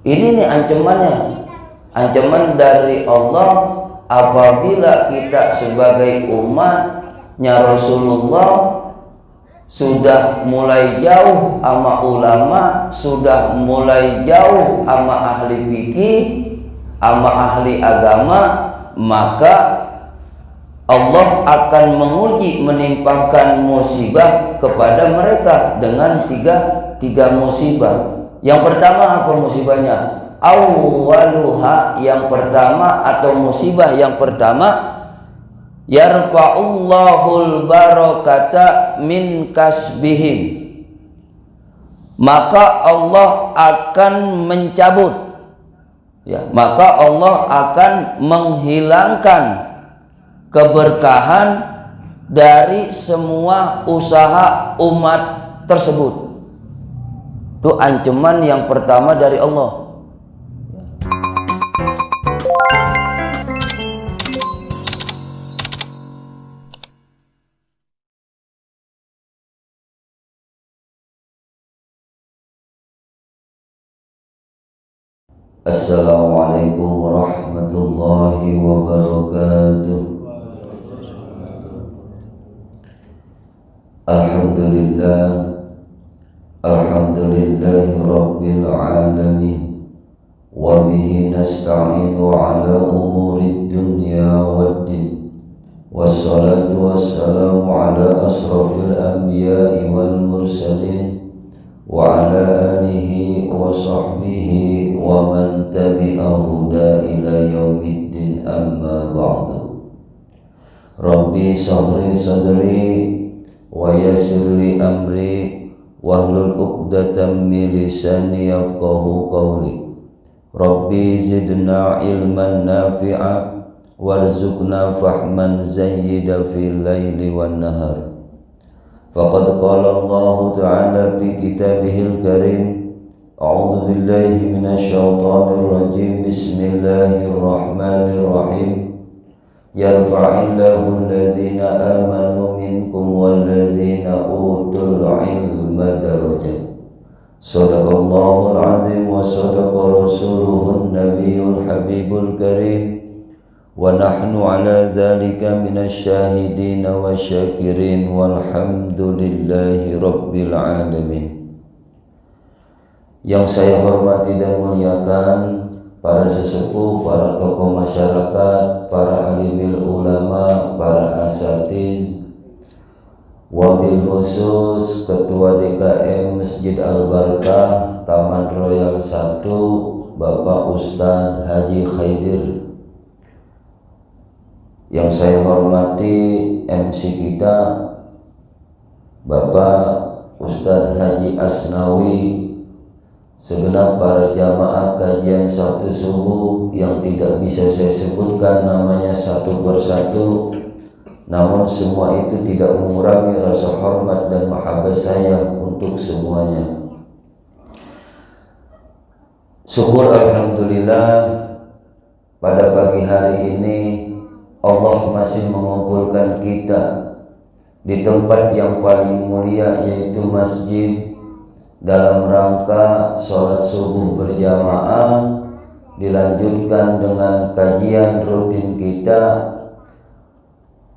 Ini nih ancamannya. Ancaman dari Allah apabila kita sebagai umatnya Rasulullah sudah mulai jauh sama ulama, sudah mulai jauh sama ahli fikih, sama ahli agama, maka Allah akan menguji, menimpakan musibah kepada mereka dengan tiga musibah. Yang pertama apa musibahnya? Awwaluha, yang pertama atau musibah yang pertama, yarfa'ullahul barakata min kasbihim, maka Allah akan mencabut, ya, maka Allah akan menghilangkan keberkahan dari semua usaha umat tersebut. Itu ancaman yang pertama dari Allah. Assalamualaikum warahmatullahi wabarakatuh. Alhamdulillahi rabbil alamin, wa bihi nasta'inu ala umurid dunya waddin, wassalatu wassalamu ala asrafil anbiya'i wal mursalin, wa ala alihi wa sahbihi wa man tabi'ahu ila yaumiddin, amma ba'du. Rabbi sahri sadri wa yassirli amri wahlul 'uqdatam min lisani yafqahu qawli. Rabbi zidna ilman nafi'a warzuqna fahman zayyida fil laili wan nahar. Faqad qala Allah ta'ala fi kitabihil karim, a'udzu billahi minasy syaithanir rajim, bismillahirrahmanirrahim. Yarfa'illahu alladhina amanu minkum walladhina utul ilma darajat. Shadaqallahul azim wa sadaqa rasuluhun nabiyyul habibul karim. Wa nahnu ala dhalika minasyahidina wa syakirin walhamdulillahi rabbil alamin. Yang saya hormati dan muliakan para sesepuh, para tokoh masyarakat, para alimil ulama, para asatiz, wabil khusus Ketua DKM Masjid Al-Barkah Taman Royal 1, Bapak Ustadz Haji Khaidir. Yang saya hormati MC kita Bapak Ustadz Haji Asnawi, segenap para jamaah kajian satu subuh yang tidak bisa saya sebutkan namanya satu persatu, namun semua itu tidak mengurangi rasa hormat dan mahabbah saya untuk semuanya. Syukur alhamdulillah, pada pagi hari ini Allah masih mengumpulkan kita di tempat yang paling mulia, yaitu masjid, dalam rangka sholat subuh berjamaah, dilanjutkan dengan kajian rutin kita.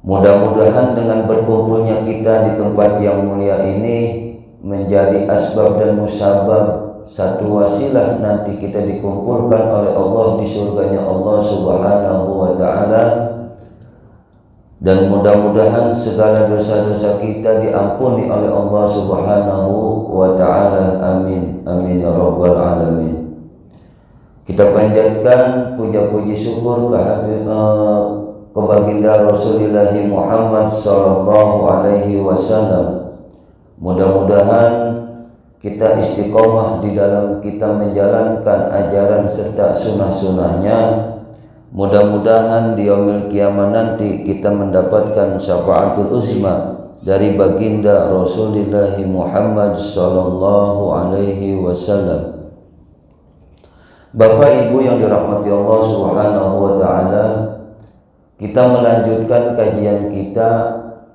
Mudah-mudahan dengan berkumpulnya kita di tempat yang mulia ini menjadi asbab dan musabab, satu wasilah nanti kita dikumpulkan oleh Allah di surganya Allah subhanahu wa ta'ala. Dan mudah-mudahan segala dosa-dosa kita diampuni oleh Allah subhanahu wa ta'ala. Amin, amin ya rabbal alamin. Kita panjatkan puja-puji syukur ke baginda Rasulullah Muhammad sallallahu alaihi wasallam. Mudah-mudahan kita istiqomah di dalam kita menjalankan ajaran serta sunnah-sunnahnya. Mudah-mudahan di yaumil kiamah nanti kita mendapatkan syafaatul uzma dari baginda Rasulullah Muhammad sallallahu alaihi wasallam. Bapak Ibu yang dirahmati Allah subhanahu wa ta'ala, kita melanjutkan kajian kita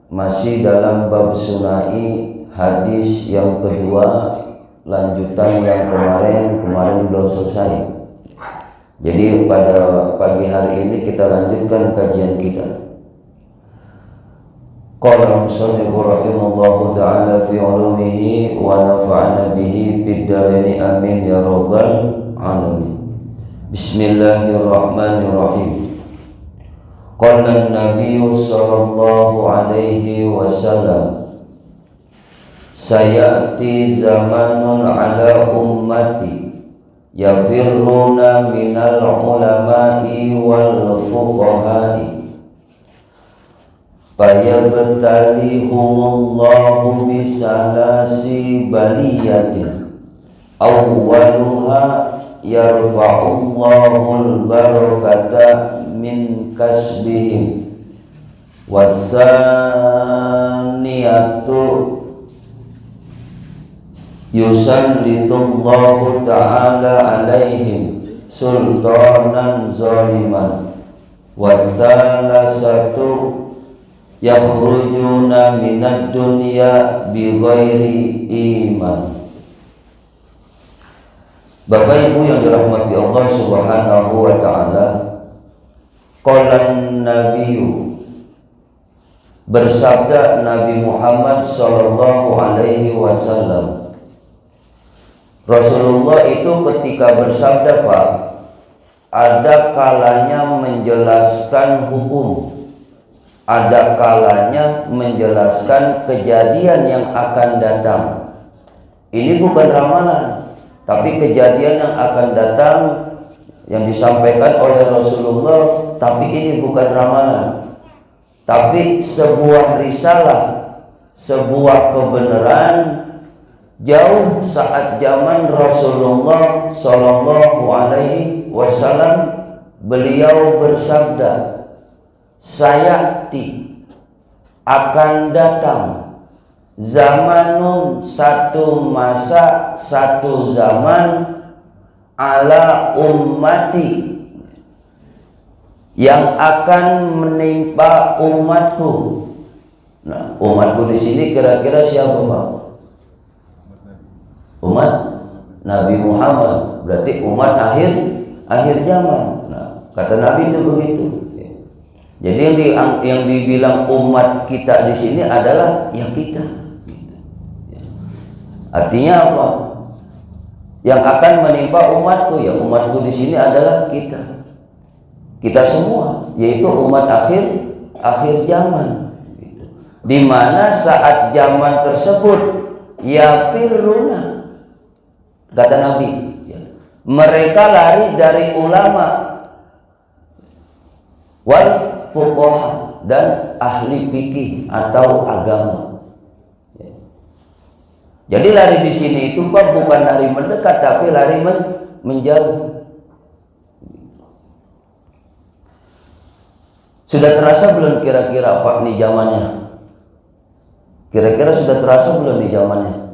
masih dalam bab sunai, hadis yang kedua, lanjutan yang kemarin belum selesai. Jadi pada pagi hari ini kita lanjutkan kajian kita. Qala musannif rahimallahu ta'ala fi ulumihi wa nafa'ana bihi fid dharain amin ya rabbal alamin. Bismillahirrahmanirrahim. Qala an-nabiy sallallahu alaihi wasallam, sayati zamanun ala ummati yafirruna minal ulama'i wal fuqaha'i fayabtalihumullahu bisalasi baliyatin awwaluha yarfa'ullahul barakata min kasbihim wasaniyatu yusallitullahu ta'ala alaihim sultanan zaliman wathalasatu yakhrujuna minad dunya bighairi iman. Bapak Ibu yang dirahmati Allah Subhanahu wa ta'ala, qalan nabiyyu, bersabda Nabi Muhammad sallallahu alaihi wasallam. Rasulullah itu ketika bersabda, Pak, ada kalanya menjelaskan hukum, ada kalanya menjelaskan kejadian yang akan datang. Ini bukan ramalan, tapi kejadian yang akan datang yang disampaikan oleh Rasulullah. Tapi ini bukan ramalan, tapi sebuah risalah, sebuah kebenaran. Jauh saat zaman Rasulullah sallallahu alaihi wasallam, beliau bersabda, sayati, akan datang, zamanun, satu masa, satu zaman, ala ummati, yang akan menimpa umatku. Nah, umatku di sini kira-kira siapa, Pak? Umat Nabi Muhammad, berarti umat akhir zaman. Nah, kata Nabi itu begitu. Jadi yang dibilang umat kita di sini adalah ya kita. Artinya apa? Yang akan menimpa umatku, ya umatku di sini adalah kita. Kita semua, yaitu umat akhir zaman. Di mana saat zaman tersebut yafirruna, kata Nabi, mereka lari dari ulama wal fuqaha dan ahli fikih atau agama. Jadi lari di sini itu Pak bukan lari mendekat, tapi lari menjauh. Sudah terasa belum kira-kira Pak nih zamannya? Kira-kira sudah terasa belum nih zamannya?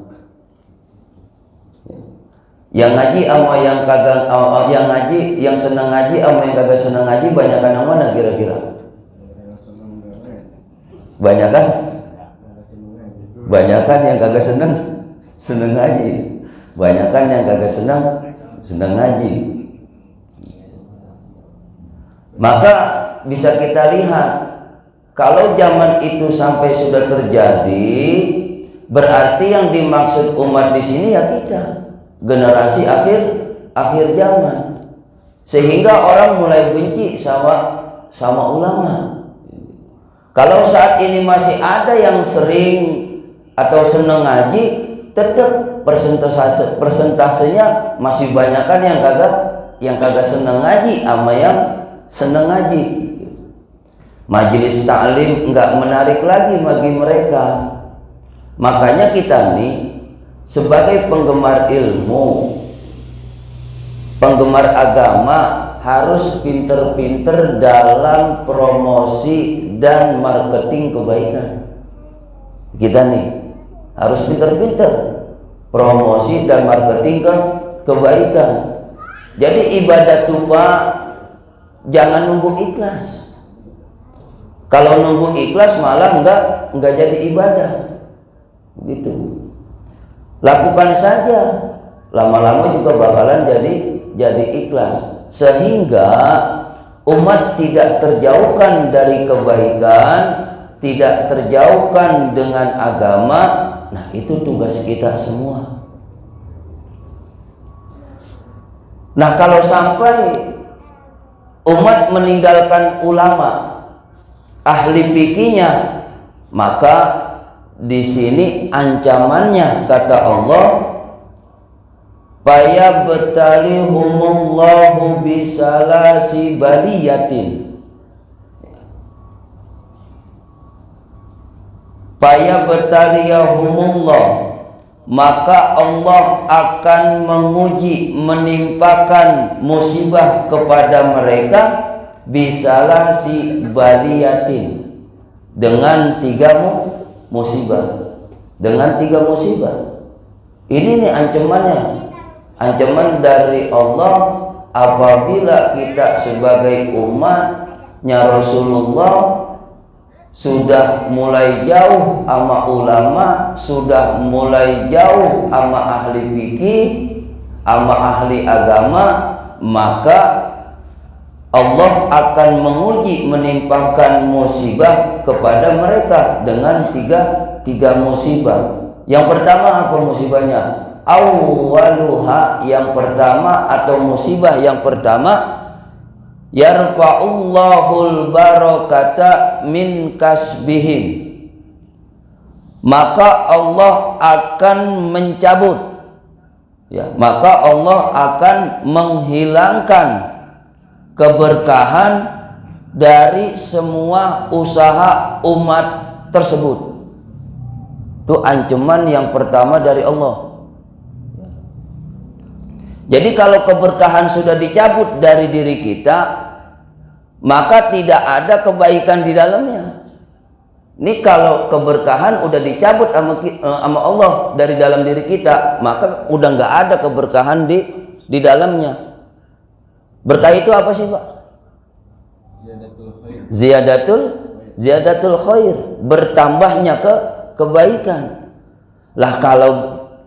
Yang ngaji sama yang kagak, yang ngaji, yang senang ngaji sama yang kagak senang ngaji, banyakan yang mana kira-kira? Banyakan? Banyakan yang kagak senang ngaji, banyakan yang kagak senang ngaji. Maka bisa kita lihat, kalau zaman itu sampai sudah terjadi, berarti yang dimaksud umat di sini ya kita, generasi akhir zaman, sehingga orang mulai benci sama ulama. Kalau saat ini masih ada yang sering atau seneng ngaji, tetap persentasenya masih banyakan yang kagak seneng ngaji sama yang seneng ngaji. Majelis ta'lim enggak menarik lagi bagi mereka. Makanya kita nih sebagai penggemar ilmu, penggemar agama, harus pinter-pinter dalam promosi dan marketing kebaikan. Kita nih harus pinter-pinter promosi dan marketing kebaikan. Jadi ibadah tuh Pak, jangan nunggu ikhlas. Kalau nunggu ikhlas malah enggak jadi ibadah. Begitu. lakukan saja, lama-lama juga bakalan jadi ikhlas, sehingga umat tidak terjauhkan dari kebaikan, tidak terjauhkan dengan agama. Nah, itu tugas kita semua. Nah, kalau sampai umat meninggalkan ulama, ahli fikihnya, maka di sini ancamannya kata Allah, fayabtalihumullahu bisalasi baliyatin. Fayabtalihumullah, maka Allah akan menguji, menimpakan musibah kepada mereka bisalasi baliyatin, dengan 3 musibah. Dengan 3 musibah. Ini nih ancaman dari Allah apabila kita sebagai umatnya Rasulullah sudah mulai jauh sama ulama, sudah mulai jauh sama ahli fikih, sama ahli agama, maka Allah akan menguji, menimpakan musibah kepada mereka dengan tiga musibah. Yang pertama apa musibahnya? Awwaluha, yang pertama atau musibah yang pertama, yarfa'ullahul barakata min kasbihim, maka Allah akan mencabut, ya, maka Allah akan menghilangkan keberkahan dari semua usaha umat tersebut. Itu ancaman yang pertama dari Allah. Jadi kalau keberkahan sudah dicabut dari diri kita, maka tidak ada kebaikan di dalamnya. Ini kalau keberkahan udah dicabut sama Allah dari dalam diri kita, maka udah nggak ada keberkahan di dalamnya. Berkah itu apa sih, Pak? Ziyadatul khair, bertambahnya kebaikan. Lah kalau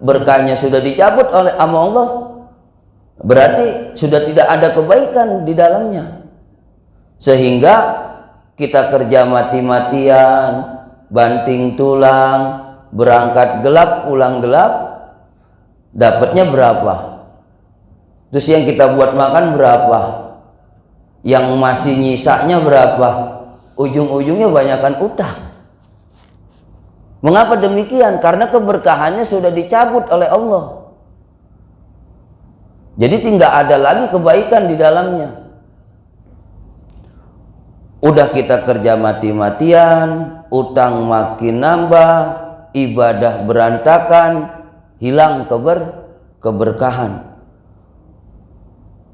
berkahnya sudah dicabut oleh Allah, berarti sudah tidak ada kebaikan di dalamnya, sehingga kita kerja mati-matian, banting tulang, berangkat gelap, pulang gelap, dapatnya berapa? Terus yang kita buat makan berapa? Yang masih nyisanya berapa? Ujung-ujungnya banyakkan utang. Mengapa demikian? Karena keberkahannya sudah dicabut oleh Allah. Jadi tidak ada lagi kebaikan di dalamnya. Udah kita kerja mati-matian, utang makin nambah, ibadah berantakan, hilang keberkahan.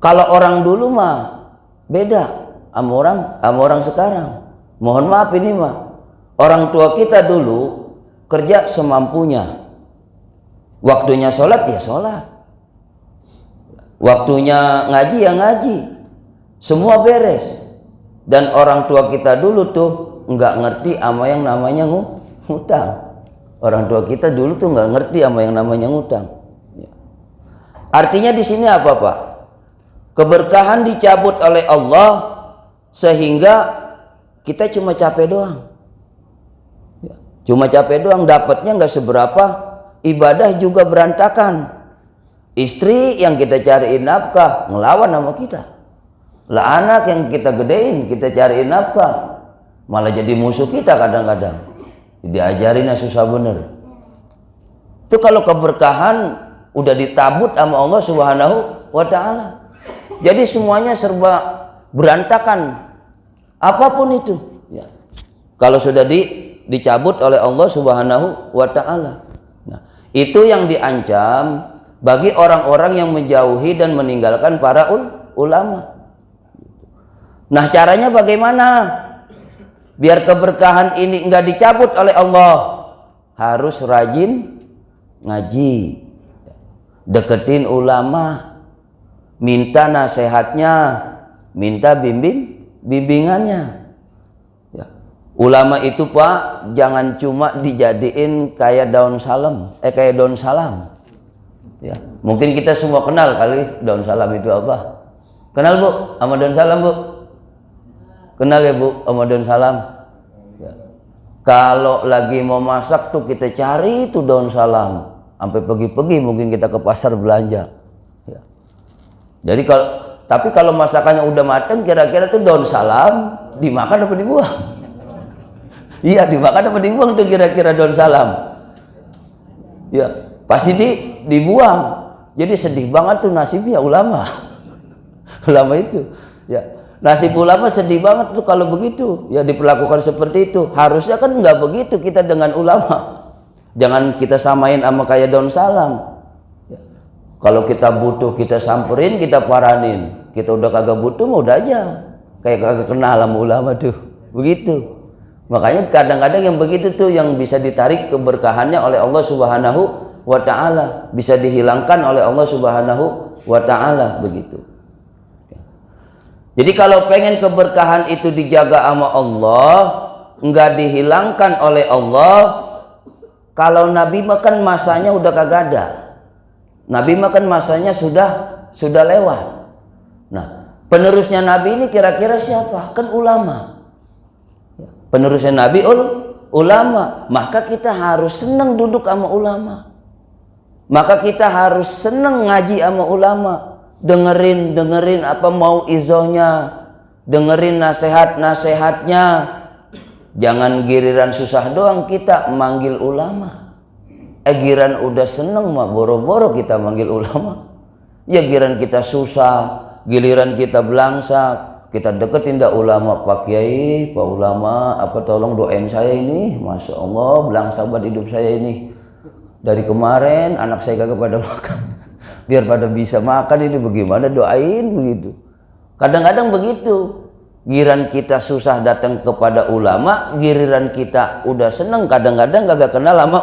Kalau orang dulu mah beda sama orang sekarang. Mohon maaf ini mah, orang tua kita dulu kerja semampunya. Waktunya sholat ya sholat, waktunya ngaji ya ngaji, semua beres. Dan orang tua kita dulu tuh nggak ngerti sama yang namanya ngutang. Orang tua kita dulu tuh nggak ngerti sama yang namanya ngutang. Artinya di sini apa, Pak? Keberkahan dicabut oleh Allah sehingga kita cuma capek doang. Cuma capek doang, dapatnya nggak seberapa, ibadah juga berantakan. Istri yang kita cariin nafkah ngelawan sama kita. Lah anak yang kita gedein, kita cariin nafkah, malah jadi musuh kita kadang-kadang. Diajarinnya susah bener. Itu kalau keberkahan udah ditabut sama Allah Subhanahu wa ta'ala. Jadi semuanya serba berantakan, apapun itu. Ya. Kalau sudah dicabut oleh Allah Subhanahu wa ta'ala. Nah, itu yang diancam bagi orang-orang yang menjauhi dan meninggalkan para ulama. Nah, caranya bagaimana? Biar keberkahan ini enggak dicabut oleh Allah, harus rajin ngaji, deketin ulama, minta nasihatnya, minta bimbingannya. Ya. Ulama itu Pak, jangan cuma dijadiin kayak daun salam, kayak daun salam. Ya, mungkin kita semua kenal kali daun salam itu apa. Kenal Bu sama daun salam Bu? Kenal ya Bu sama daun salam? Ya. Kalau lagi mau masak tuh kita cari itu daun salam. Sampai pagi-pagi mungkin kita ke pasar belanja. Ya. Jadi tapi kalau masakannya udah mateng, kira-kira tuh daun salam dimakan apa dibuang? Iya, dimakan apa dibuang tuh kira-kira daun salam? Ya, pasti dibuang. Jadi sedih banget tuh nasibnya ulama. Ulama itu. Ya, nasib ulama sedih banget tuh kalau begitu. Ya diperlakukan seperti itu. Harusnya kan nggak begitu kita dengan ulama. Jangan kita samain sama kayak daun salam. Ya. Kalau kita butuh kita samperin, kita paranin. Kita udah kagak butuh mah udah aja. Kayak kagak kenal sama ulama tuh. Begitu. Makanya kadang-kadang yang begitu tuh yang bisa ditarik keberkahannya oleh Allah Subhanahu wa ta'ala, bisa dihilangkan oleh Allah Subhanahu wa ta'ala begitu. Jadi kalau pengen keberkahan itu dijaga sama Allah, enggak dihilangkan oleh Allah, kalau Nabi makan masanya udah kagak ada. Nabi makan masanya sudah lewat. Nah, penerusnya Nabi ini kira-kira siapa? Kan ulama. Penerusnya Nabi ulama, maka kita harus senang duduk sama ulama, maka kita harus senang ngaji sama ulama, dengerin apa mau izohnya, dengerin nasihatnya. Jangan giliran susah doang kita manggil ulama, giliran udah seneng mah boro-boro kita manggil ulama. Ya giliran kita susah, giliran kita belangsak, kita deketin dah ulama. Pak Kiai, Pak Ulama, apa tolong doain saya ini, Masya Allah belangsak banget hidup saya ini. Dari kemarin anak saya kagak pada makan, biar pada bisa makan ini bagaimana, doain begitu. Kadang-kadang begitu. Giliran kita susah datang kepada ulama, giliran kita udah seneng kadang-kadang kagak kenal sama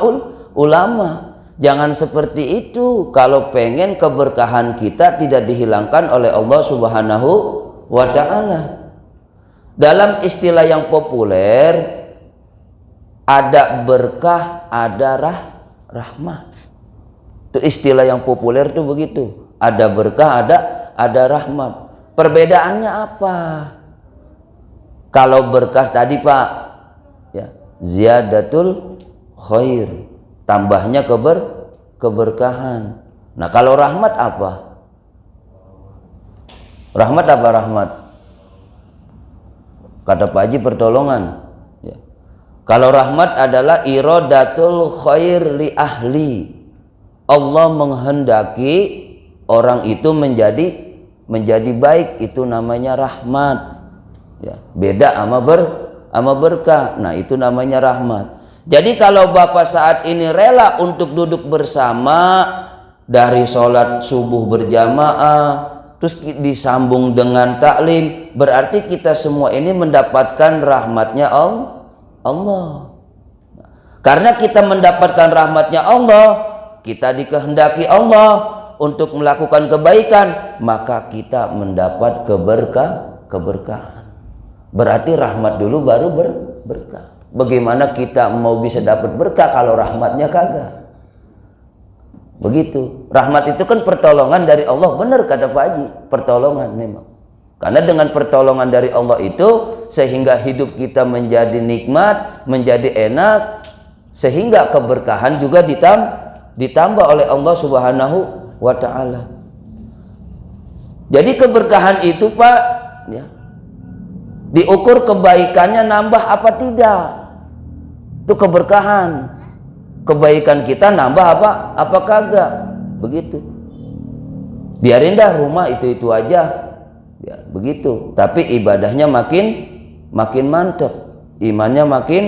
ulama. Jangan seperti itu. Kalau pengen keberkahan kita tidak dihilangkan oleh Allah Subhanahu wa ta'ala. Dalam istilah yang populer, ada berkah, ada rahmat. Itu istilah yang populer tuh begitu. Ada berkah, ada rahmat. Perbedaannya apa? Kalau berkah tadi Pak, ya, ziyadatul khair, tambahnya keberkahan. Nah, kalau rahmat apa? Rahmat apa rahmat? Kata Pak Haji pertolongan. Ya. Kalau rahmat adalah iradatul khair li ahli. Allah menghendaki orang itu menjadi baik, itu namanya rahmat. Ya, beda sama berkah. Nah, itu namanya rahmat. Jadi kalau Bapak saat ini rela untuk duduk bersama dari sholat subuh berjamaah, terus disambung dengan taklim, berarti kita semua ini mendapatkan rahmatnya Allah. Karena kita mendapatkan rahmatnya Allah, kita dikehendaki Allah untuk melakukan kebaikan, maka kita mendapat keberkahan. Berarti rahmat dulu baru berkah. Bagaimana kita mau bisa dapat berkah kalau rahmatnya kagak? Begitu. Rahmat itu kan pertolongan dari Allah, benar kata Pak Haji, pertolongan memang. Karena dengan pertolongan dari Allah itu sehingga hidup kita menjadi nikmat, menjadi enak, sehingga keberkahan juga ditambah oleh Allah Subhanahu wa ta'ala. Jadi keberkahan itu Pak, ya, diukur kebaikannya nambah apa tidak. Itu keberkahan. Kebaikan kita nambah apa kagak, begitu. Biarin dah rumah itu aja, ya begitu. Tapi ibadahnya makin mantep, imannya makin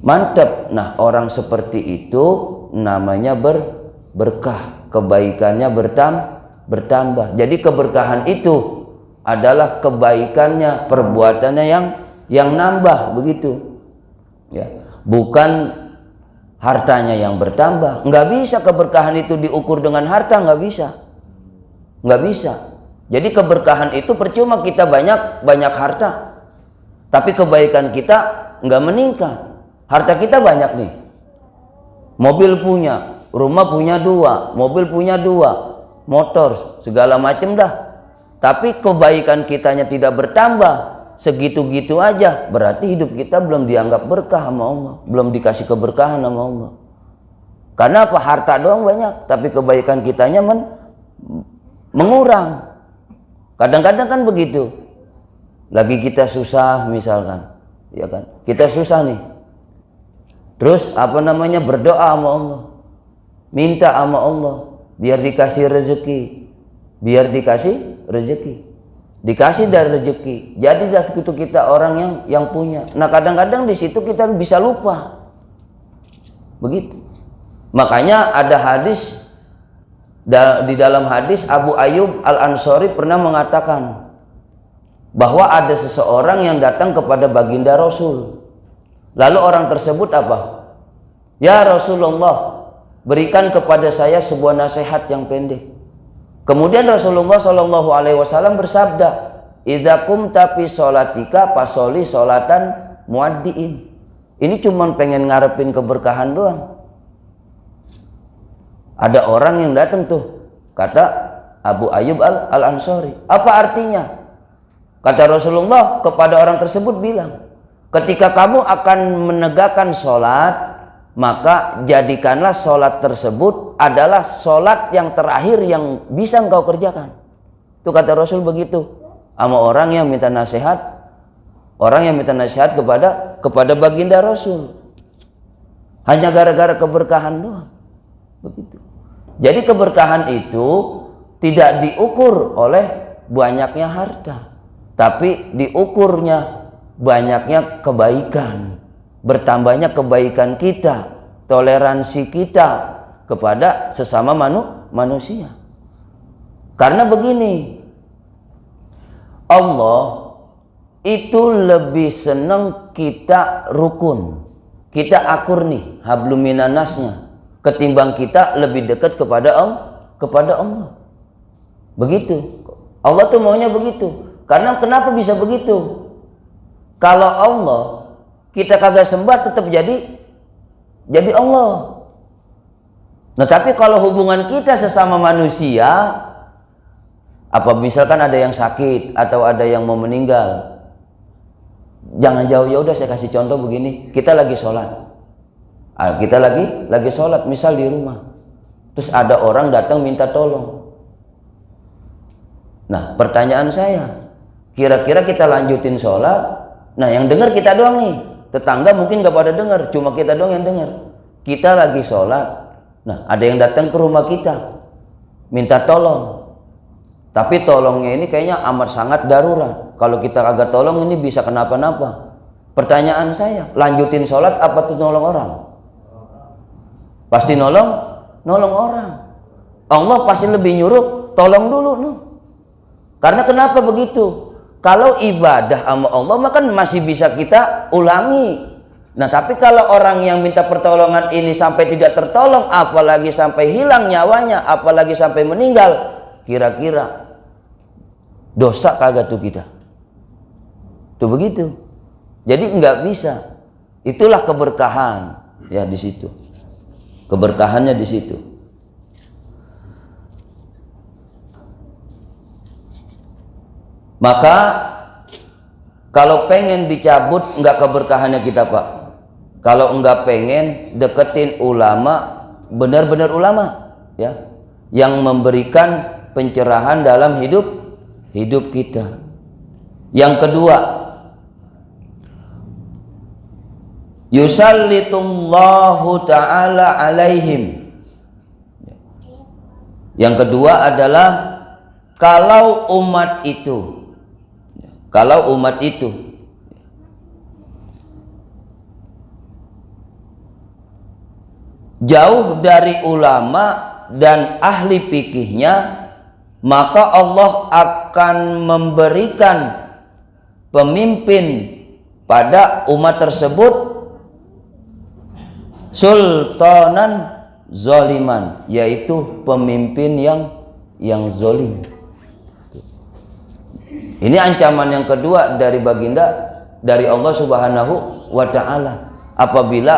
mantep. Nah, orang seperti itu namanya berkah, kebaikannya bertambah. Jadi keberkahan itu adalah kebaikannya, perbuatannya yang nambah, begitu. Ya, bukan hartanya yang bertambah. Nggak bisa keberkahan itu diukur dengan harta, nggak bisa. Jadi keberkahan itu percuma kita banyak harta, Tapi kebaikan kita nggak meningkat. Harta kita banyak nih. Mobil punya, rumah punya 2, mobil punya 2, motor segala macam dah. Tapi kebaikan kitanya tidak bertambah, segitu-gitu aja. Berarti hidup kita belum dianggap berkah sama Allah, belum dikasih keberkahan sama Allah. Karena apa? Harta doang banyak, tapi kebaikan kitanya mengurang. Kadang-kadang kan begitu. Lagi kita susah misalkan, ya kan? Kita susah nih. Terus berdoa sama Allah. Minta sama Allah biar dikasih rezeki. Biar dikasih rezeki. Dikasih dari rezeki. Jadi dari itu kita orang yang punya. Nah, kadang-kadang di situ kita bisa lupa. Begitu. Makanya ada hadis, di dalam hadis Abu Ayyub Al-Ansari pernah mengatakan bahwa ada seseorang yang datang kepada baginda Rasul. Lalu orang tersebut apa? Ya Rasulullah, berikan kepada saya sebuah nasihat yang pendek. Kemudian Rasulullah Shallallahu Alaihi Wasallam bersabda, "Idza qumta fi sholatika fasoli sholatan muaddiin." Ini cuma pengen ngarepin keberkahan doang. Ada orang yang datang tuh, kata Abu Ayyub Al-Ansari. Apa artinya? Kata Rasulullah kepada orang tersebut bilang, ketika kamu akan menegakkan sholat, maka jadikanlah sholat tersebut adalah sholat yang terakhir yang bisa engkau kerjakan. Itu kata Rasul begitu sama orang yang minta nasihat, kepada baginda Rasul. Hanya gara-gara keberkahan doang. Begitu. Jadi keberkahan itu tidak diukur oleh banyaknya harta, tapi diukurnya banyaknya kebaikan, bertambahnya kebaikan kita, toleransi kita kepada sesama manusia. Karena begini, Allah itu lebih senang kita rukun, kita akur nih, hablum minannasnya, ketimbang kita lebih dekat kepada Allah. Begitu. Allah tuh maunya begitu. Karena kenapa bisa begitu? Kalau Allah kita kagak sembah tetap jadi Allah. Nah, tapi kalau hubungan kita sesama manusia, apa misalkan ada yang sakit atau ada yang mau meninggal, jangan jauh, ya udah saya kasih contoh begini, kita lagi sholat. Kita lagi sholat misal di rumah, terus ada orang datang minta tolong. Nah, pertanyaan saya, kira-kira kita lanjutin sholat, nah yang dengar kita doang nih, tetangga mungkin gak pada dengar, cuma kita doang yang dengar. Kita lagi sholat, nah ada yang datang ke rumah kita minta tolong, tapi tolongnya ini kayaknya amat sangat darurat. Kalau kita agak tolong ini bisa kenapa-napa. Pertanyaan saya, lanjutin sholat apa tuh nolong orang? Pasti nolong orang. Allah pasti lebih nyuruh tolong dulu no. Karena kenapa begitu? Kalau ibadah sama Allah maka masih bisa kita ulangi. Nah, tapi kalau orang yang minta pertolongan ini sampai tidak tertolong, apalagi sampai hilang nyawanya, apalagi sampai meninggal, kira-kira dosa kagak tuh kita? Tuh begitu. Jadi nggak bisa. Itulah keberkahan ya di situ. Keberkahannya di situ. Maka kalau pengen dicabut enggak keberkahannya kita, Pak. Kalau enggak pengen, deketin ulama, benar-benar ulama ya, yang memberikan pencerahan dalam hidup kita. Yang kedua, yusallitullahu ta'ala alaihim. Yang kedua adalah kalau umat itu jauh dari ulama dan ahli fikihnya, maka Allah akan memberikan pemimpin pada umat tersebut sultanan zaliman, yaitu pemimpin yang zalim. Ini ancaman yang kedua dari baginda dari Allah Subhanahu wa Ta'ala apabila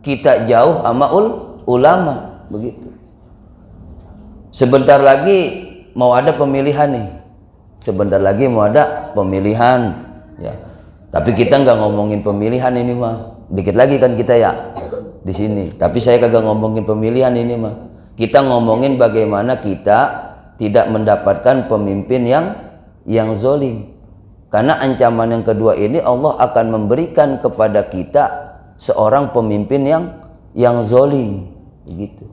kita jauh sama ulama. Begitu. Sebentar lagi mau ada pemilihan nih. Sebentar lagi mau ada pemilihan ya. Tapi kita nggak ngomongin pemilihan ini mah. Dikit lagi kan kita ya di sini. Tapi saya kagak ngomongin pemilihan ini mah. Kita ngomongin bagaimana kita tidak mendapatkan pemimpin yang zalim. Karena ancaman yang kedua ini Allah akan memberikan kepada kita seorang pemimpin yang zalim. Begitu.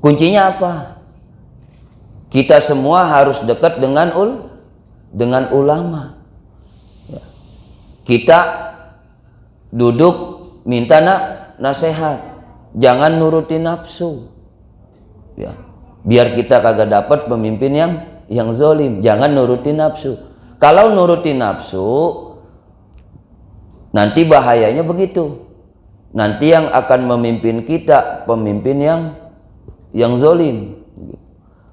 Kuncinya apa? Kita semua harus dekat dengan ulama. Ya. Kita duduk minta nasihat, jangan nurutin nafsu. Ya. Biar kita kagak dapat pemimpin yang zalim, jangan nurutin nafsu. Kalau nurutin nafsu, nanti bahayanya begitu. Nanti yang akan memimpin kita pemimpin yang zalim.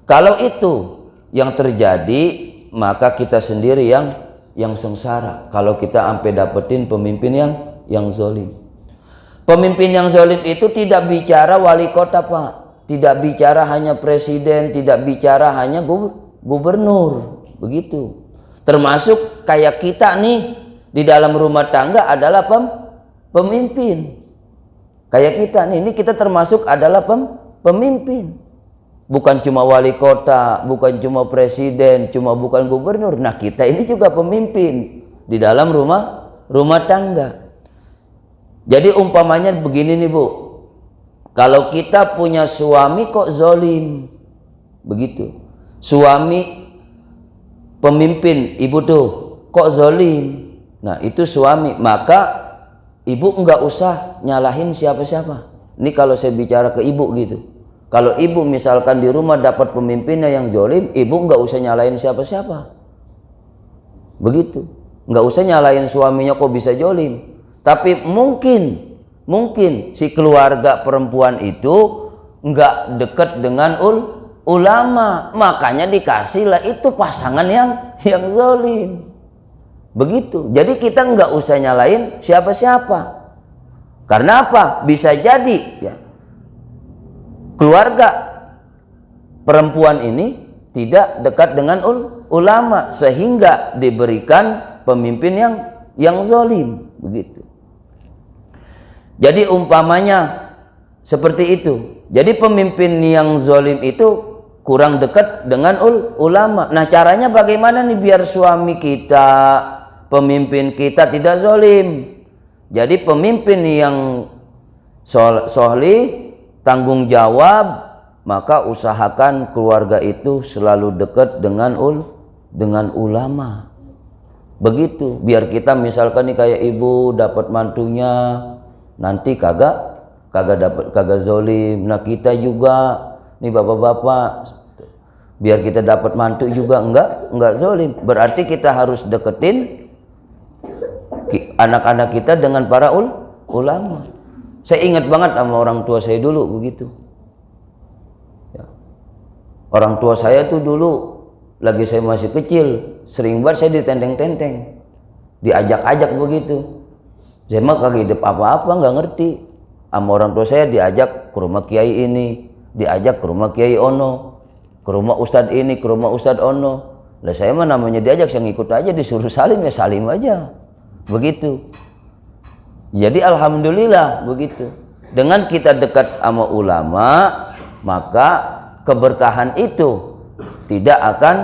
Kalau itu yang terjadi, maka kita sendiri yang sengsara. Kalau kita sampai dapetin pemimpin yang zalim. Pemimpin yang zalim itu tidak bicara wali kota, Pak. Tidak bicara hanya presiden, tidak bicara hanya gubernur. Begitu. Termasuk kayak kita nih di dalam rumah tangga adalah pemimpin. Kayak kita nih, ini kita termasuk adalah pemimpin. Bukan cuma wali kota, bukan cuma presiden, bukan gubernur. Nah, kita ini juga pemimpin di dalam rumah tangga. Jadi umpamanya begini nih, Bu. Kalau kita punya suami kok zalim, begitu. Suami pemimpin, ibu tuh kok zalim. Nah, itu suami, maka ibu enggak usah nyalahin siapa-siapa. Ini kalau saya bicara ke ibu gitu. Kalau ibu misalkan di rumah dapat pemimpinnya yang zalim, ibu nggak usah nyalain siapa-siapa. Begitu. Nggak usah nyalain suaminya kok bisa zalim. Tapi mungkin si keluarga perempuan itu nggak dekat dengan ulama, makanya dikasihlah itu pasangan yang zalim. Begitu. Jadi kita nggak usah nyalain siapa-siapa. Karena apa? Bisa jadi ya, keluarga perempuan ini tidak dekat dengan ulama sehingga diberikan pemimpin yang zalim. Begitu. Jadi umpamanya seperti itu. Jadi pemimpin yang zalim itu kurang dekat dengan ulama. Nah, caranya bagaimana nih biar suami kita, pemimpin kita tidak zalim? Jadi pemimpin yang solih, tanggung jawab, maka usahakan keluarga itu selalu dekat dengan ulama. Begitu, biar kita misalkan nih kayak ibu dapat mantunya, nanti kagak zalim. Nah, kita juga nih bapak-bapak, biar kita dapat mantu juga enggak zalim. Berarti kita harus deketin anak-anak kita dengan para ulama. Saya ingat banget sama orang tua saya dulu begitu. Ya. Orang tua saya tuh dulu lagi saya masih kecil, sering banget saya ditenteng-tenteng, diajak-ajak begitu. Saya mah kagak hidup apa-apa, nggak ngerti. Sama orang tua saya diajak ke rumah kiai ini, diajak ke rumah kiai ono, ke rumah ustadz ini, ke rumah ustadz ono. Lah saya mah namanya diajak, saya ngikut aja, disuruh salim ya salim aja. Begitu. Jadi alhamdulillah begitu. Dengan kita dekat sama ulama, maka keberkahan itu tidak akan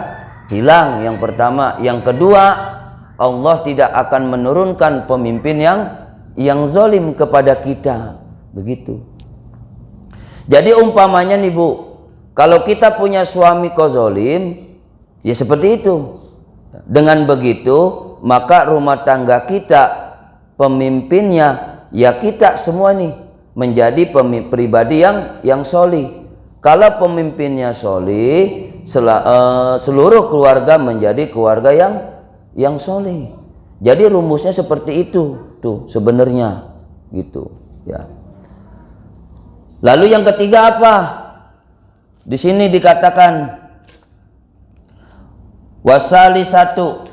hilang. Yang pertama, yang kedua, Allah tidak akan menurunkan pemimpin yang zalim kepada kita. Begitu. Jadi umpamanya nih Bu, kalau kita punya suami kok zalim, ya seperti itu. Dengan begitu, maka rumah tangga kita, pemimpinnya ya kita semua nih menjadi pribadi yang solih. Kalau pemimpinnya solih, seluruh keluarga menjadi keluarga yang solih. Jadi rumusnya seperti itu tuh sebenarnya gitu ya. Lalu yang ketiga apa? Di sini dikatakan wasali satu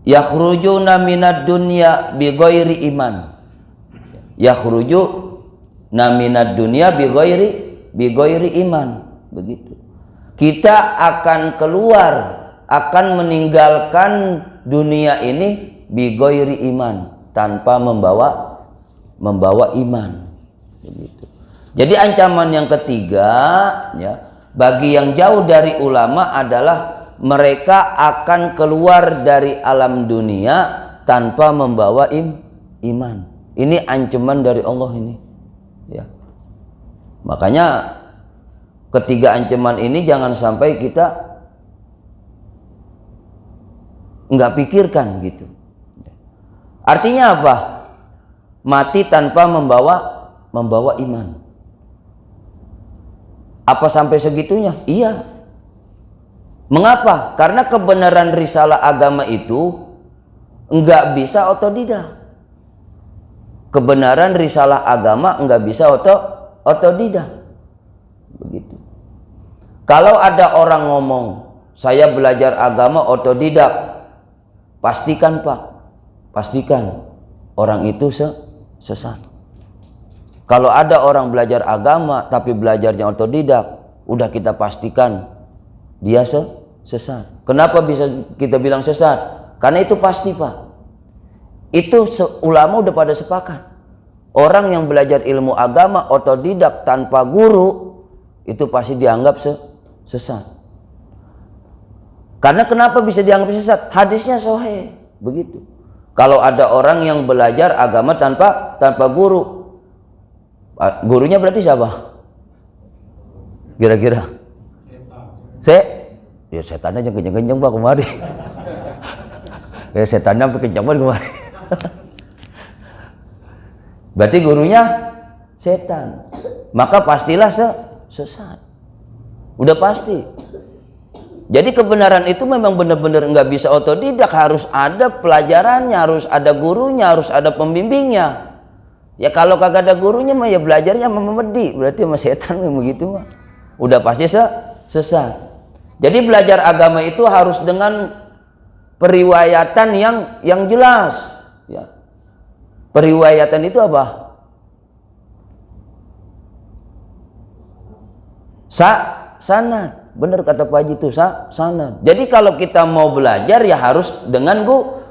yakhrujuna minad dunya bighairi iman. Yakhrujuna minad dunya bighairi iman. Begitu. Kita akan keluar, akan meninggalkan dunia ini bighairi iman, tanpa membawa iman. Begitu. Jadi ancaman yang ketiga, ya, bagi yang jauh dari ulama adalah mereka akan keluar dari alam dunia tanpa membawa iman. Ini ancaman dari Allah ini. Ya. Makanya ketiga ancaman ini jangan sampai kita nggak pikirkan gitu. Artinya apa? Mati tanpa membawa iman. Apa sampai segitunya? Iya. Mengapa? Karena kebenaran risalah agama itu enggak bisa otodidak. Kebenaran risalah agama enggak bisa otodidak. Begitu. Kalau ada orang ngomong, saya belajar agama otodidak, pastikan Pak, pastikan orang itu sesat. Kalau ada orang belajar agama tapi belajarnya otodidak, udah kita pastikan dia sesat. Kenapa bisa kita bilang sesat? Karena itu pasti Pak. Itu ulama udah pada sepakat. Orang yang belajar ilmu agama otodidak tanpa guru, itu pasti dianggap sesat. Karena kenapa bisa dianggap sesat? Hadisnya sahih. Begitu. Kalau ada orang yang belajar agama tanpa guru, gurunya berarti siapa? Kira-kira? Ya setan aja kenceng-kenceng Pak kemari. Ya setannya kenceng banget kemari. Berarti gurunya setan. Maka pastilah sesat. Udah pasti. Jadi kebenaran itu memang benar-benar nggak bisa otodidak, harus ada pelajarannya, harus ada gurunya, harus ada pembimbingnya. Ya kalau kagak ada gurunya mah ya belajarnya sama memedi, berarti sama setan begitu mah. Udah pasti sesat. Jadi belajar agama itu harus dengan periwayatan yang jelas, ya. Periwayatan itu apa? Sanad. Benar kata Pak Haji itu sanad. Jadi kalau kita mau belajar ya harus dengan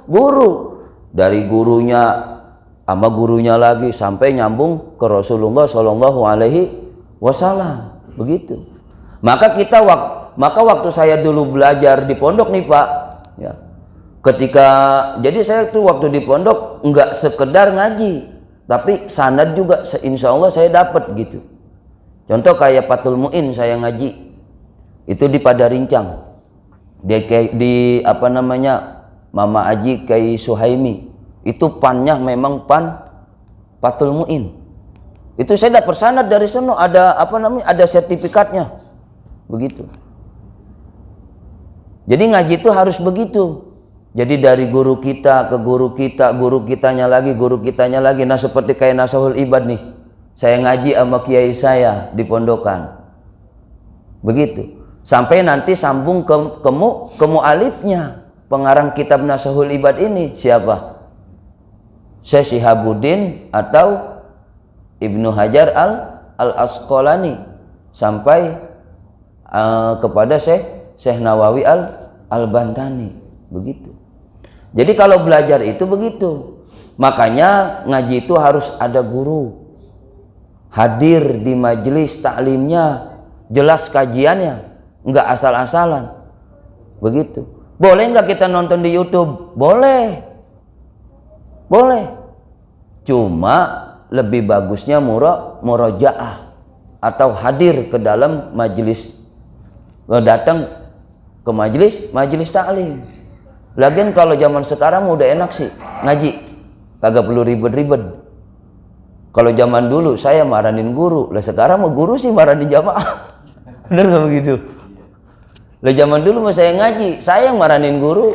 guru. Dari gurunya sama gurunya lagi sampai nyambung ke Rasulullah Shallallahu Alaihi Wasallam. Begitu. Maka waktu saya dulu belajar di pondok nih Pak, ya, jadi saya tuh waktu di pondok nggak sekedar ngaji, tapi sanad juga insya Allah saya dapat gitu. Contoh kayak Fathul Mu'in saya ngaji itu di Padarincang, di apa namanya Mama Aji Kai Suhaimi. Itu pannya memang pan Fathul Mu'in. Itu saya dapat sanad dari sana, ada apa namanya, ada sertifikatnya. Begitu. Jadi ngaji itu harus begitu. Jadi dari guru kita ke guru kita, guru kitanya lagi, guru kitanya lagi. Nah seperti kayak Nasahul Ibad nih. Saya ngaji sama kiai saya di pondokan. Begitu. Sampai nanti sambung ke mu'alifnya. Pengarang kitab Nasahul Ibad ini siapa? Syekh Syihabuddin atau Ibnu Hajar al-Asqalani sampai kepada Syekh Nawawi al-Bantani. Begitu. Jadi kalau belajar itu begitu. Makanya ngaji itu harus ada guru. Hadir di majelis taklimnya, jelas kajiannya, enggak asal-asalan. Begitu. Boleh enggak kita nonton di YouTube? Boleh. Boleh. Cuma lebih bagusnya murojaah atau hadir ke dalam majelis, datang ke majelis taklim. Lagian kalau zaman sekarang udah enak sih ngaji, kagak perlu ribet-ribet. Kalau zaman dulu saya marahin guru, lah sekarang mau guru sih marahin jamaah. Bener nggak begitu? Lah zaman dulu mau saya ngaji, saya yang marahin guru.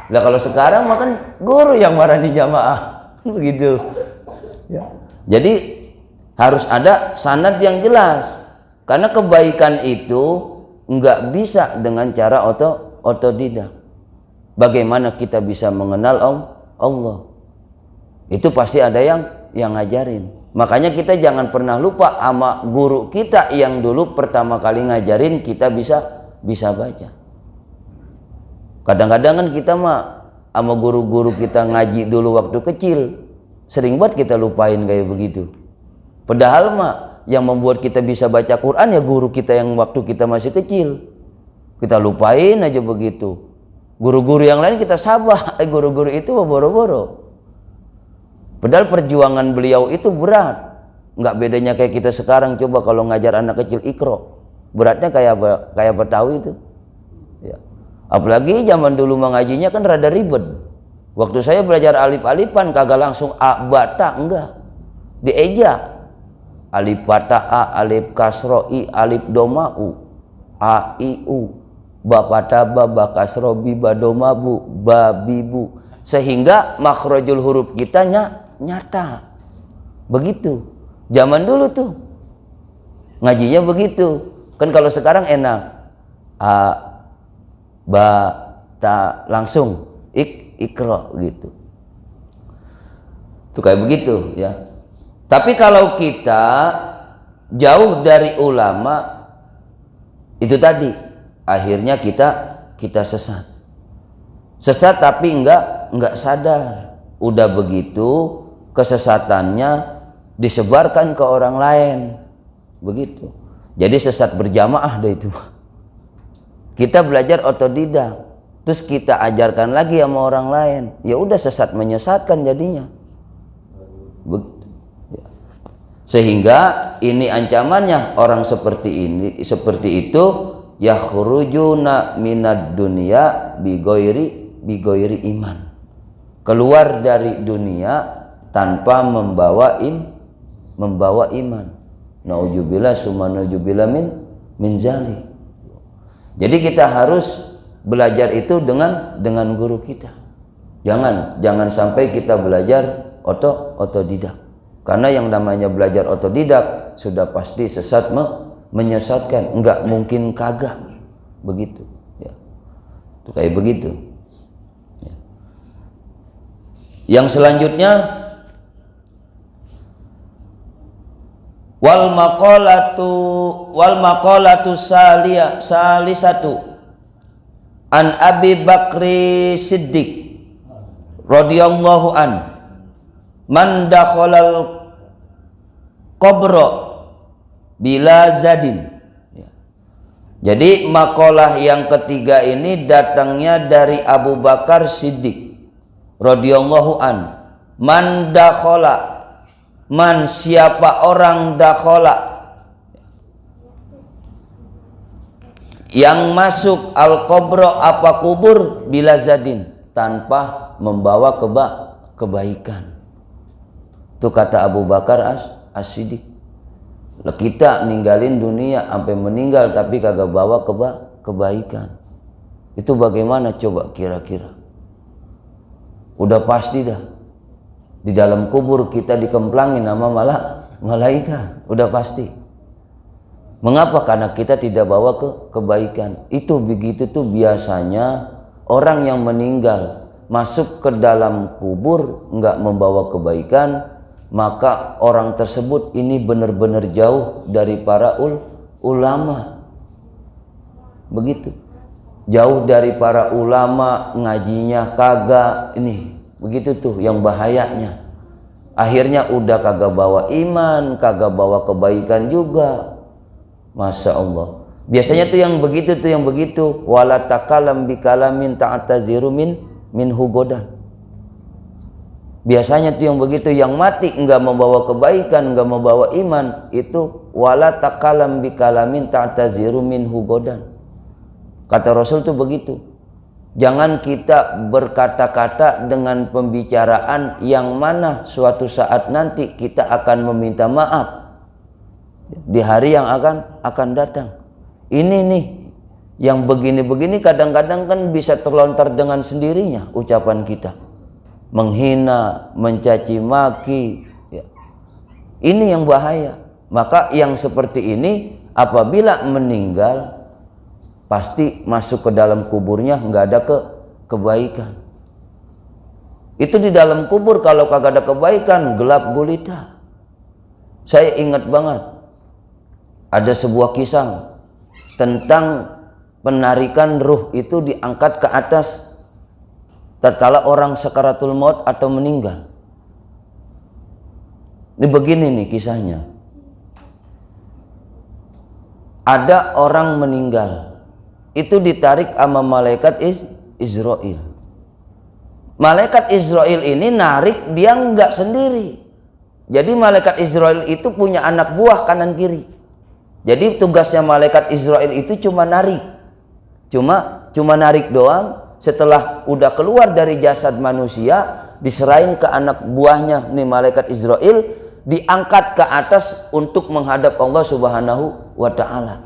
Lah kalau sekarang makan guru yang marahin jamaah. Begitu. Ya. Jadi harus ada sanad yang jelas. Karena kebaikan itu nggak bisa dengan cara otodidak. Bagaimana kita bisa mengenal Allah? Itu pasti ada yang ngajarin. Makanya kita jangan pernah lupa sama guru kita yang dulu pertama kali ngajarin kita bisa baca. Kadang-kadang kan kita mah sama guru-guru kita ngaji dulu waktu kecil, sering banget kita lupain kayak begitu. Padahal mah yang membuat kita bisa baca Quran ya guru kita yang waktu kita masih kecil. Kita lupain aja begitu. Guru-guru yang lain kita sabah, guru-guru itu boro-boro. Padahal perjuangan beliau itu berat. Nggak bedanya kayak kita sekarang. Coba kalau ngajar anak kecil Iqra, beratnya kayak apa tahu itu ya. Apalagi zaman dulu mengajinya kan rada ribet. Waktu saya belajar alif-alifan kagak langsung a bata, enggak, dieja. Alif patah a, alif kasro i, alif doma u, a i u, ba patah ba, ba kasro bi, ba doma bu, ba bi bu, sehingga makhrajul huruf kita nyata. Begitu zaman dulu tuh ngajinya begitu kan. Kalau sekarang enak a ba ta langsung ikra gitu tuh kayak begitu ya. Tapi kalau kita jauh dari ulama itu tadi akhirnya kita sesat tapi enggak sadar. Udah begitu kesesatannya disebarkan ke orang lain begitu. Jadi sesat berjamaah deh itu. Kita belajar otodidak, terus kita ajarkan lagi sama orang lain, ya udah sesat menyesatkan jadinya. Begitu. Ya. Sehingga ini ancamannya orang seperti itu yakhrujuna minad dunya bigoiri iman. Keluar dari dunia tanpa membawa iman. Nauzubillah summa nauzubillah min zalik. Jadi kita harus belajar itu dengan guru kita. Jangan sampai kita belajar otodidak. Karena yang namanya belajar otodidak sudah pasti sesat menyesatkan. Enggak mungkin kagak. Begitu ya. Itu kayak begitu. Ya. Yang selanjutnya wal maqalatu salisatu an Abi Bakri Siddiq radhiyallahu an man dakhalal qabra bila zadin. Jadi makalah yang ketiga ini datangnya dari Abu Bakar Siddiq radhiyallahu an. Man dakhala, man siapa orang dakhala yang masuk al-qabra apa kubur bila zadin tanpa membawa kebaikan. Itu kata Abu Bakar As-Siddiq. Kita ninggalin dunia sampai meninggal tapi kagak bawa kebaikan. Itu bagaimana coba kira-kira? Udah pasti dah. Di dalam kubur kita dikemplangin sama malaikat, udah pasti. Mengapa? Karena kita tidak bawa kebaikan. Itu begitu tuh biasanya orang yang meninggal masuk ke dalam kubur nggak membawa kebaikan, maka orang tersebut ini benar-benar jauh dari para ulama. Begitu. Jauh dari para ulama, ngajinya kagak, ini begitu tuh yang bahayanya. Akhirnya udah kagak bawa iman, kagak bawa kebaikan juga. Masya Allah. Biasanya tuh yang begitu wala takalam bikalamin ta'taziru min hugodan. Biasanya tuh yang begitu, yang mati enggak membawa kebaikan, enggak membawa iman, itu wala takalam bikalamin ta'taziru min hugodan. Kata Rasul tuh begitu. Jangan kita berkata-kata dengan pembicaraan yang mana suatu saat nanti kita akan meminta maaf di hari yang akan datang. Ini nih yang begini-begini kadang-kadang kan bisa terlontar dengan sendirinya ucapan kita, menghina, mencaci maki ya. Ini yang bahaya. Maka yang seperti ini apabila meninggal pasti masuk ke dalam kuburnya nggak ada kebaikan. Itu di dalam kubur kalau kagak ada kebaikan, gelap gulita. Saya ingat banget ada sebuah kisah tentang penarikan ruh itu diangkat ke atas tatkala orang sakaratul maut atau meninggal. Ini begini nih kisahnya. Ada orang meninggal, itu ditarik sama malaikat Israel. Malaikat Israel ini narik, dia nggak sendiri. Jadi malaikat Israel itu punya anak buah kanan kiri. Jadi tugasnya malaikat Israel itu cuma narik. Cuma narik doang. Setelah udah keluar dari jasad manusia, diserahin ke anak buahnya nih malaikat Israel, diangkat ke atas untuk menghadap Allah Subhanahu wa ta'ala.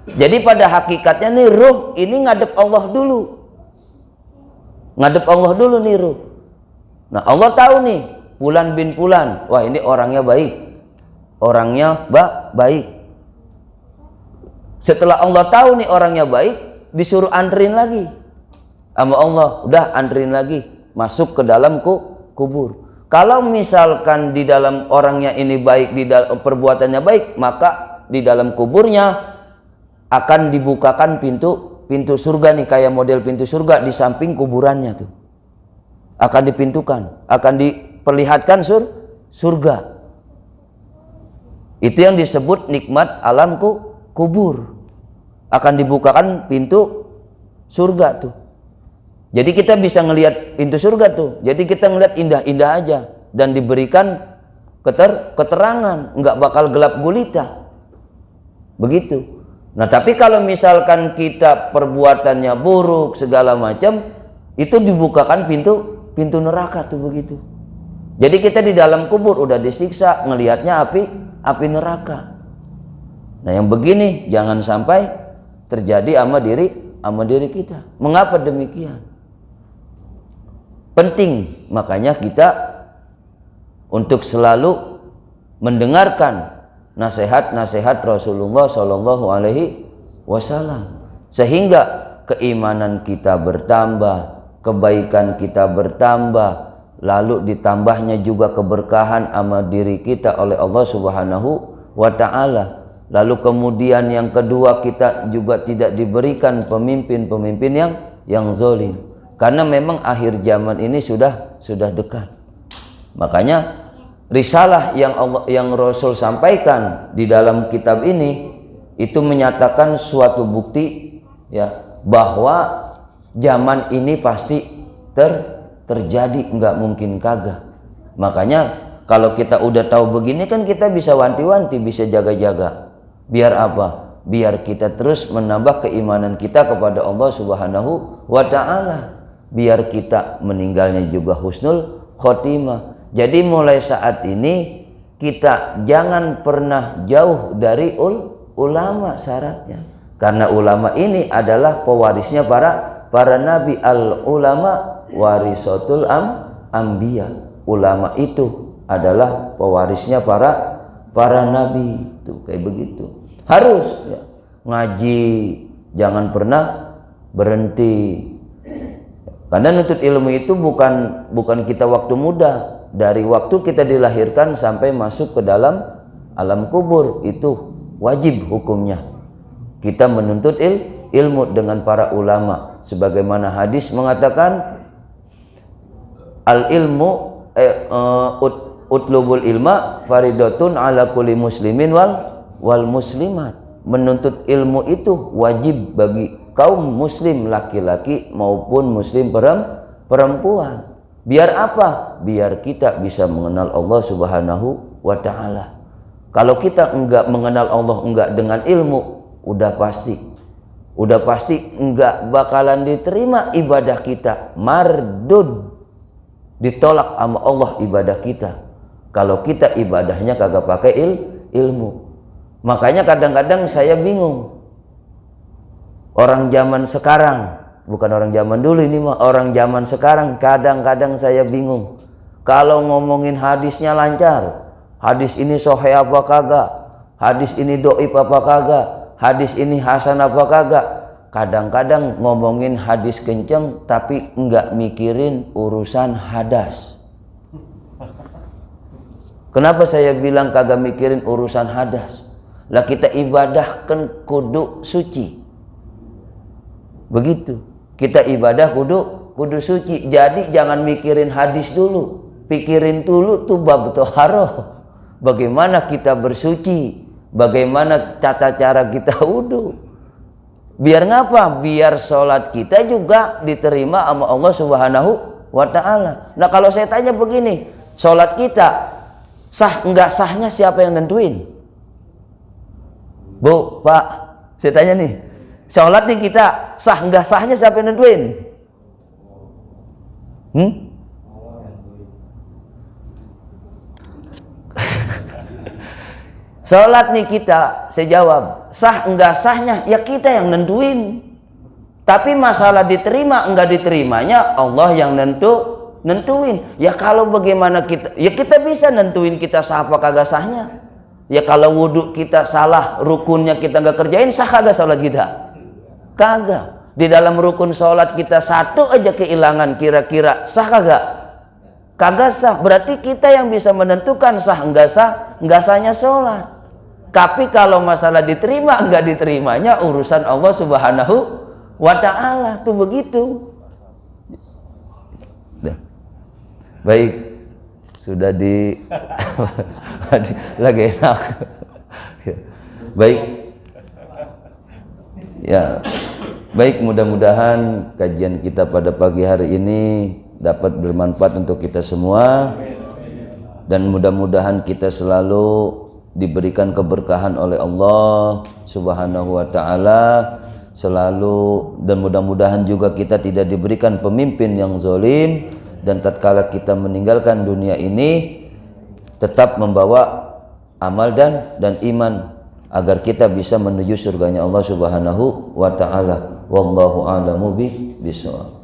Jadi pada hakikatnya nih ruh ini ngadep Allah dulu. Ngadep Allah dulu nih ruh. Nah Allah tahu nih Fulan bin Fulan, wah ini orangnya baik, orangnya baik. Setelah Allah tahu nih orangnya baik, disuruh anterin lagi sama Allah, udah anterin lagi masuk ke dalam kubur. Kalau misalkan di dalam orangnya ini baik, di dalam perbuatannya baik, maka di dalam kuburnya akan dibukakan pintu surga nih, kayak model pintu surga di samping kuburannya tuh. Akan dipintukan, akan diperlihatkan surga. Itu yang disebut nikmat alam kubur. Akan dibukakan pintu surga tuh. Jadi kita bisa ngelihat pintu surga tuh. Jadi kita ngelihat indah-indah aja dan diberikan keterangan, nggak bakal gelap gulita. Begitu. Nah, tapi kalau misalkan kita perbuatannya buruk segala macam, itu dibukakan pintu neraka tuh begitu. Jadi kita di dalam kubur udah disiksa, ngelihatnya api neraka. Nah, yang begini jangan sampai terjadi sama diri kita. Mengapa demikian? Penting, makanya kita untuk selalu mendengarkan nasihat-nasihat Rasulullah Shallallahu Alaihi Wasallam, sehingga keimanan kita bertambah, kebaikan kita bertambah, lalu ditambahnya juga keberkahan sama diri kita oleh Allah Subhanahu wa Ta'ala. Lalu kemudian yang kedua, kita juga tidak diberikan pemimpin-pemimpin yang zalim. Karena memang akhir zaman ini sudah dekat. Makanya risalah yang Rasul sampaikan di dalam kitab ini itu menyatakan suatu bukti ya bahwa zaman ini pasti terjadi, nggak mungkin kagak. Makanya kalau kita udah tahu begini kan kita bisa wanti-wanti, bisa jaga-jaga. Biar apa? Biar kita terus menambah keimanan kita kepada Allah Subhanahu wa Ta'ala. Biar kita meninggalnya juga husnul khotimah. Jadi mulai saat ini kita jangan pernah jauh dari ulama syaratnya. Karena ulama ini adalah pewarisnya para nabi. Al ulama warisatul anbiya. Ulama itu adalah pewarisnya para nabi. Itu kayak begitu. Harus ya, ngaji, jangan pernah berhenti. Karena nuntut ilmu itu bukan kita waktu muda. Dari waktu kita dilahirkan sampai masuk ke dalam alam kubur, itu wajib hukumnya. Kita menuntut ilmu dengan para ulama. Sebagaimana hadis mengatakan, al ilmu utlubul ilma faridatun ala kulli muslimin wal muslimat. Menuntut ilmu itu wajib bagi kaum muslim laki-laki maupun muslim perempuan. Biar apa? Biar kita bisa mengenal Allah Subhanahu wa Ta'ala. Kalau kita enggak mengenal Allah, enggak dengan ilmu, udah pasti enggak bakalan diterima ibadah kita. Mardud, ditolak sama Allah ibadah kita kalau kita ibadahnya kagak pakai ilmu. Makanya kadang-kadang saya bingung. Orang zaman sekarang, bukan orang zaman dulu ini mah, orang zaman sekarang kadang-kadang saya bingung. Kalau ngomongin hadisnya lancar, hadis ini sahih apa kagak, hadis ini dhaif apa kagak, hadis ini hasan apa kagak. kadang-kadang ngomongin hadis kenceng tapi enggak mikirin urusan hadas. Kenapa saya bilang kagak mikirin urusan hadas? Lah kita ibadah kan kudu suci. Begitu. Kita ibadah kudu suci. Jadi jangan mikirin hadis dulu. Pikirin dulu tuh bab thaharah. Bagaimana kita bersuci? Bagaimana tata cara kita wudu? Biar ngapa? Biar sholat kita juga diterima sama Allah Subhanahu wa ta'ala. Nah kalau saya tanya begini, sholat kita sah enggak sahnya siapa yang nentuin? Bu, Pak, saya tanya nih, sholat nih kita sah enggak sahnya siapa yang nentuin? Sholat nih kita, saya jawab, sah enggak sahnya ya kita yang nentuin. Tapi masalah diterima enggak diterimanya Allah yang nentuin. Ya kalau bagaimana kita, ya kita bisa nentuin kita sah apa kagak sahnya. Ya kalau wudhu kita salah, rukunnya kita nggak kerjain, sah kagak sholat kita? Kagak. Di dalam rukun sholat kita satu aja kehilangan, kira-kira sah kagak? Kagak sah. Berarti kita yang bisa menentukan sah enggak sahnya sholat. Tapi kalau masalah diterima enggak diterimanya urusan Allah Subhanahu wa ta'ala. Tuh begitu. Baik, sudah lagi enak. Baik. Ya. Baik, mudah-mudahan kajian kita pada pagi hari ini dapat bermanfaat untuk kita semua. Dan mudah-mudahan kita selalu diberikan keberkahan oleh Allah Subhanahu wa ta'ala selalu, dan mudah-mudahan juga kita tidak diberikan pemimpin yang zalim, dan tatkala kita meninggalkan dunia ini tetap membawa amal dan iman agar kita bisa menuju surganya Allah Subhanahu wa ta'ala. Wallahu a'lamu bishawab.